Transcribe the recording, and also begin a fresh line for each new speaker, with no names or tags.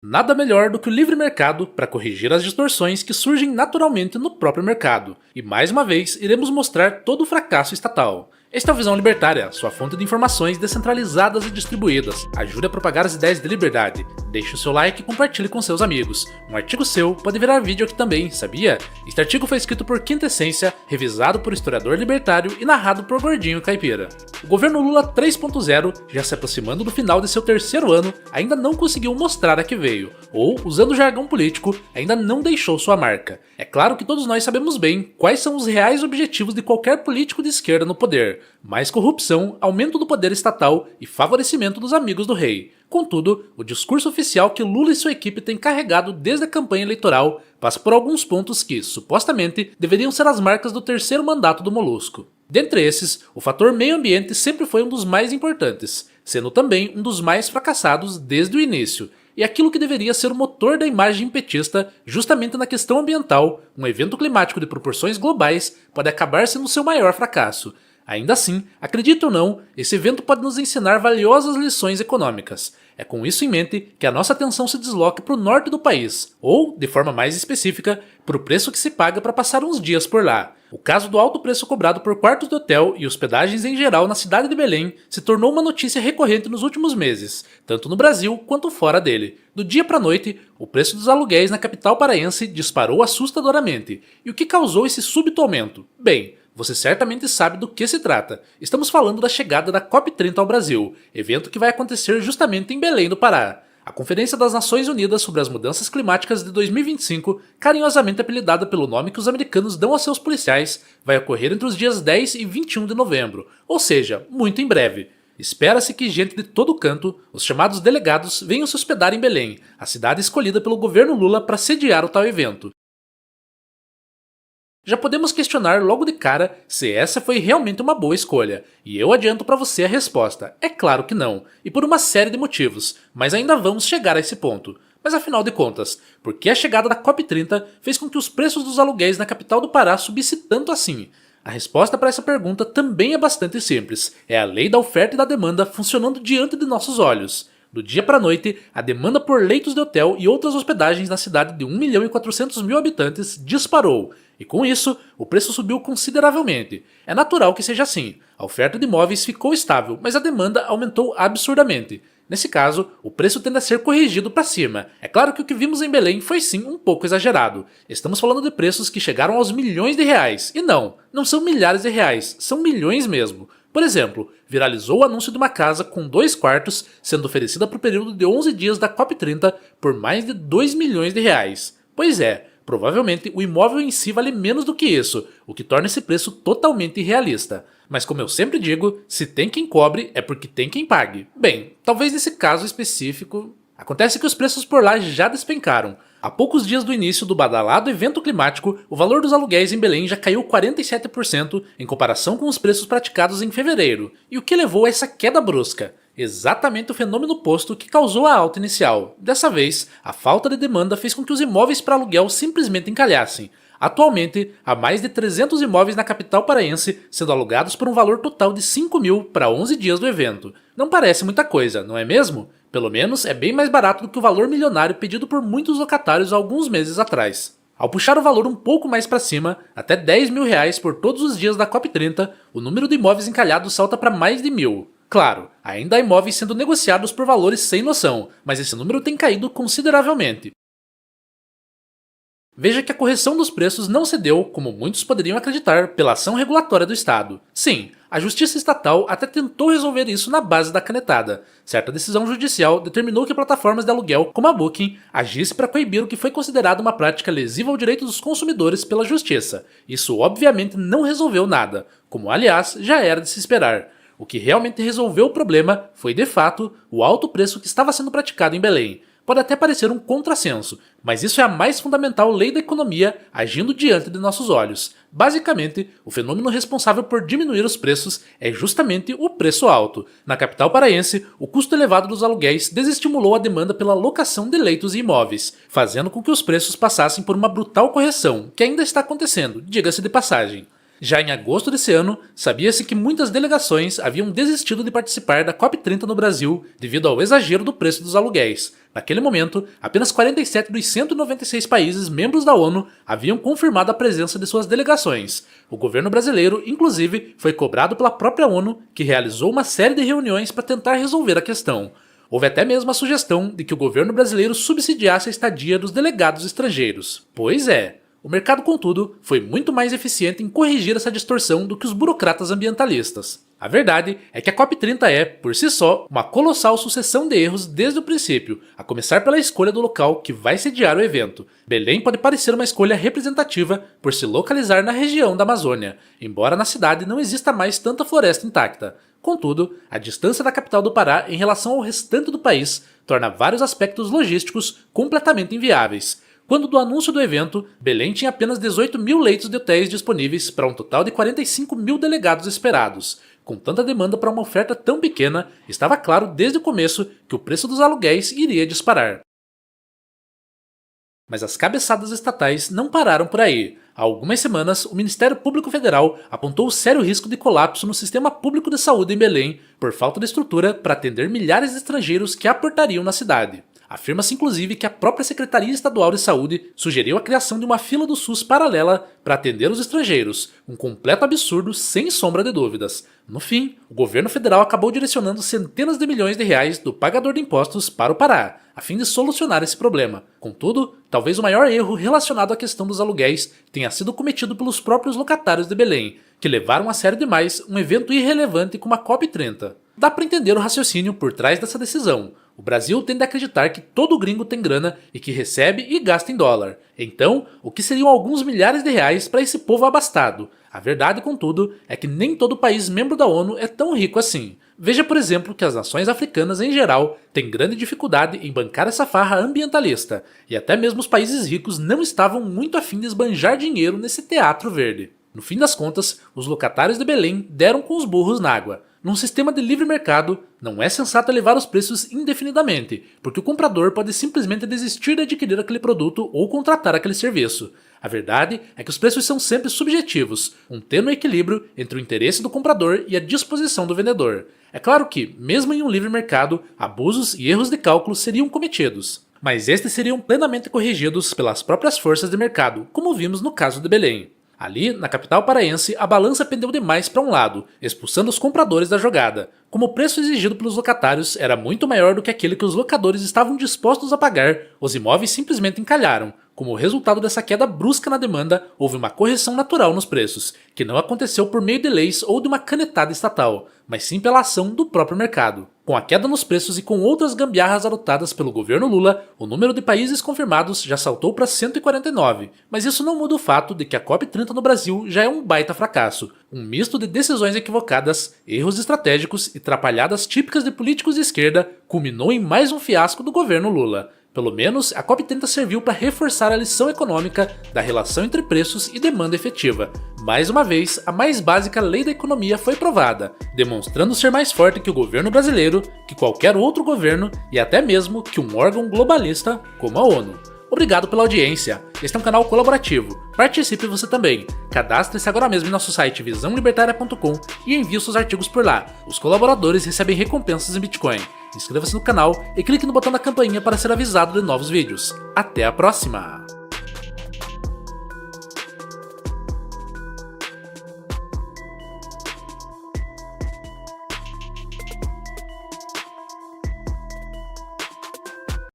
Nada melhor do que o livre mercado para corrigir as distorções que surgem naturalmente no próprio mercado. E mais uma vez, iremos mostrar todo o fracasso estatal. Esta é a Visão Libertária, sua fonte de informações descentralizadas e distribuídas. Ajude a propagar as ideias de liberdade. Deixe o seu like e compartilhe com seus amigos. Um artigo seu pode virar vídeo aqui também, sabia? Este artigo foi escrito por Quintessência, revisado por historiador libertário e narrado por Gordinho Caipira. O governo Lula 3.0, já se aproximando do final de seu terceiro ano, ainda não conseguiu mostrar a que veio, ou, usando o jargão político, ainda não deixou sua marca. É claro que todos nós sabemos bem quais são os reais objetivos de qualquer político de esquerda no poder: mais corrupção, aumento do poder estatal e favorecimento dos amigos do rei. Contudo, o discurso oficial que Lula e sua equipe têm carregado desde a campanha eleitoral passa por alguns pontos que, supostamente, deveriam ser as marcas do terceiro mandato do Molusco. Dentre esses, o fator meio ambiente sempre foi um dos mais importantes, sendo também um dos mais fracassados desde o início, e aquilo que deveria ser o motor da imagem petista, justamente na questão ambiental, um evento climático de proporções globais pode acabar sendo seu maior fracasso. Ainda assim, acredite ou não, esse evento pode nos ensinar valiosas lições econômicas. É com isso em mente que a nossa atenção se desloca para o norte do país, ou, de forma mais específica, para o preço que se paga para passar uns dias por lá. O caso do alto preço cobrado por quartos de hotel e hospedagens em geral na cidade de Belém se tornou uma notícia recorrente nos últimos meses, tanto no Brasil quanto fora dele. Do dia para a noite, o preço dos aluguéis na capital paraense disparou assustadoramente. E o que causou esse súbito aumento? Bem, você certamente sabe do que se trata. Estamos falando da chegada da COP30 ao Brasil, evento que vai acontecer justamente em Belém do Pará. A Conferência das Nações Unidas sobre as Mudanças Climáticas de 2025, carinhosamente apelidada pelo nome que os americanos dão aos seus policiais, vai ocorrer entre os dias 10 e 21 de novembro, ou seja, muito em breve. Espera-se que gente de todo canto, os chamados delegados, venham se hospedar em Belém, a cidade escolhida pelo governo Lula para sediar o tal evento. Já podemos questionar logo de cara se essa foi realmente uma boa escolha, e eu adianto para você a resposta: é claro que não, e por uma série de motivos, mas ainda vamos chegar a esse ponto. Mas afinal de contas, por que a chegada da COP30 fez com que os preços dos aluguéis na capital do Pará subisse tanto assim? A resposta para essa pergunta também é bastante simples: é a lei da oferta e da demanda funcionando diante de nossos olhos. Do dia para a noite, a demanda por leitos de hotel e outras hospedagens na cidade de 1.400.000 habitantes disparou, e com isso, o preço subiu consideravelmente. É natural que seja assim. A oferta de imóveis ficou estável, mas a demanda aumentou absurdamente. Nesse caso, o preço tende a ser corrigido para cima. É claro que o que vimos em Belém foi sim um pouco exagerado. Estamos falando de preços que chegaram aos milhões de reais. E não são milhares de reais, são milhões mesmo. Por exemplo, viralizou o anúncio de uma casa com 2 quartos sendo oferecida para o período de 11 dias da COP30 por mais de 2 milhões de reais. Pois é, provavelmente o imóvel em si vale menos do que isso, o que torna esse preço totalmente irrealista. Mas como eu sempre digo, se tem quem cobre é porque tem quem pague. Bem, talvez nesse caso específico... Acontece que os preços por lá já despencaram. Há poucos dias do início do badalado evento climático, o valor dos aluguéis em Belém já caiu 47% em comparação com os preços praticados em fevereiro. E o que levou a essa queda brusca? Exatamente o fenômeno oposto que causou a alta inicial. Dessa vez, a falta de demanda fez com que os imóveis para aluguel simplesmente encalhassem. Atualmente, há mais de 300 imóveis na capital paraense sendo alugados por um valor total de 5 mil para 11 dias do evento. Não parece muita coisa, não é mesmo? Pelo menos é bem mais barato do que o valor milionário pedido por muitos locatários há alguns meses atrás. Ao puxar o valor um pouco mais para cima, até 10 mil reais por todos os dias da COP30, o número de imóveis encalhados salta para mais de 1.000. Claro, ainda há imóveis sendo negociados por valores sem noção, mas esse número tem caído consideravelmente. Veja que a correção dos preços não se deu, como muitos poderiam acreditar, pela ação regulatória do Estado. Sim, a Justiça Estatal até tentou resolver isso na base da canetada. Certa decisão judicial determinou que plataformas de aluguel, como a Booking, agisse para coibir o que foi considerado uma prática lesiva ao direito dos consumidores pela Justiça. Isso obviamente não resolveu nada, como aliás já era de se esperar. O que realmente resolveu o problema foi, de fato, o alto preço que estava sendo praticado em Belém. Pode até parecer um contrassenso, mas isso é a mais fundamental lei da economia agindo diante de nossos olhos. Basicamente, o fenômeno responsável por diminuir os preços é justamente o preço alto. Na capital paraense, o custo elevado dos aluguéis desestimulou a demanda pela locação de leitos e imóveis, fazendo com que os preços passassem por uma brutal correção, que ainda está acontecendo, diga-se de passagem. Já em agosto desse ano, sabia-se que muitas delegações haviam desistido de participar da COP30 no Brasil devido ao exagero do preço dos aluguéis. Naquele momento, apenas 47 dos 196 países membros da ONU haviam confirmado a presença de suas delegações. O governo brasileiro, inclusive, foi cobrado pela própria ONU, que realizou uma série de reuniões para tentar resolver a questão. Houve até mesmo a sugestão de que o governo brasileiro subsidiasse a estadia dos delegados estrangeiros. Pois é. O mercado, contudo, foi muito mais eficiente em corrigir essa distorção do que os burocratas ambientalistas. A verdade é que a COP30 é, por si só, uma colossal sucessão de erros desde o princípio, a começar pela escolha do local que vai sediar o evento. Belém pode parecer uma escolha representativa por se localizar na região da Amazônia, embora na cidade não exista mais tanta floresta intacta. Contudo, a distância da capital do Pará em relação ao restante do país torna vários aspectos logísticos completamente inviáveis. Quando do anúncio do evento, Belém tinha apenas 18 mil leitos de hotéis disponíveis para um total de 45 mil delegados esperados. Com tanta demanda para uma oferta tão pequena, estava claro desde o começo que o preço dos aluguéis iria disparar. Mas as cabeçadas estatais não pararam por aí. Há algumas semanas, o Ministério Público Federal apontou o sério risco de colapso no sistema público de saúde em Belém por falta de estrutura para atender milhares de estrangeiros que aportariam na cidade. Afirma-se inclusive que a própria Secretaria Estadual de Saúde sugeriu a criação de uma fila do SUS paralela para atender os estrangeiros, um completo absurdo sem sombra de dúvidas. No fim, o governo federal acabou direcionando centenas de milhões de reais do pagador de impostos para o Pará, a fim de solucionar esse problema. Contudo, talvez o maior erro relacionado à questão dos aluguéis tenha sido cometido pelos próprios locatários de Belém, que levaram a sério demais um evento irrelevante como a COP30. Dá para entender o raciocínio por trás dessa decisão. O Brasil tende a acreditar que todo gringo tem grana e que recebe e gasta em dólar. Então, o que seriam alguns milhares de reais para esse povo abastado? A verdade, contudo, é que nem todo país membro da ONU é tão rico assim. Veja, por exemplo, que as nações africanas em geral têm grande dificuldade em bancar essa farra ambientalista, e até mesmo os países ricos não estavam muito afim de esbanjar dinheiro nesse teatro verde. No fim das contas, os locatários de Belém deram com os burros na água. Num sistema de livre mercado, não é sensato elevar os preços indefinidamente, porque o comprador pode simplesmente desistir de adquirir aquele produto ou contratar aquele serviço. A verdade é que os preços são sempre subjetivos, um tênue equilíbrio entre o interesse do comprador e a disposição do vendedor. É claro que, mesmo em um livre mercado, abusos e erros de cálculo seriam cometidos, mas estes seriam plenamente corrigidos pelas próprias forças de mercado, como vimos no caso de Belém. Ali, na capital paraense, a balança pendeu demais para um lado, expulsando os compradores da jogada. Como o preço exigido pelos locatários era muito maior do que aquele que os locadores estavam dispostos a pagar, os imóveis simplesmente encalharam. Como resultado dessa queda brusca na demanda, houve uma correção natural nos preços, que não aconteceu por meio de leis ou de uma canetada estatal, mas sim pela ação do próprio mercado. Com a queda nos preços e com outras gambiarras adotadas pelo governo Lula, o número de países confirmados já saltou para 149, mas isso não muda o fato de que a COP30 no Brasil já é um baita fracasso, um misto de decisões equivocadas, erros estratégicos e trapalhadas típicas de políticos de esquerda culminou em mais um fiasco do governo Lula. Pelo menos, a COP30 serviu para reforçar a lição econômica da relação entre preços e demanda efetiva. Mais uma vez, a mais básica lei da economia foi provada, demonstrando ser mais forte que o governo brasileiro, que qualquer outro governo e até mesmo que um órgão globalista como a ONU. Obrigado pela audiência. Este é um canal colaborativo. Participe você também. Cadastre-se agora mesmo em nosso site visãolibertaria.com e envie os seus artigos por lá. Os colaboradores recebem recompensas em Bitcoin. Inscreva-se no canal e clique no botão da campainha para ser avisado de novos vídeos. Até a próxima!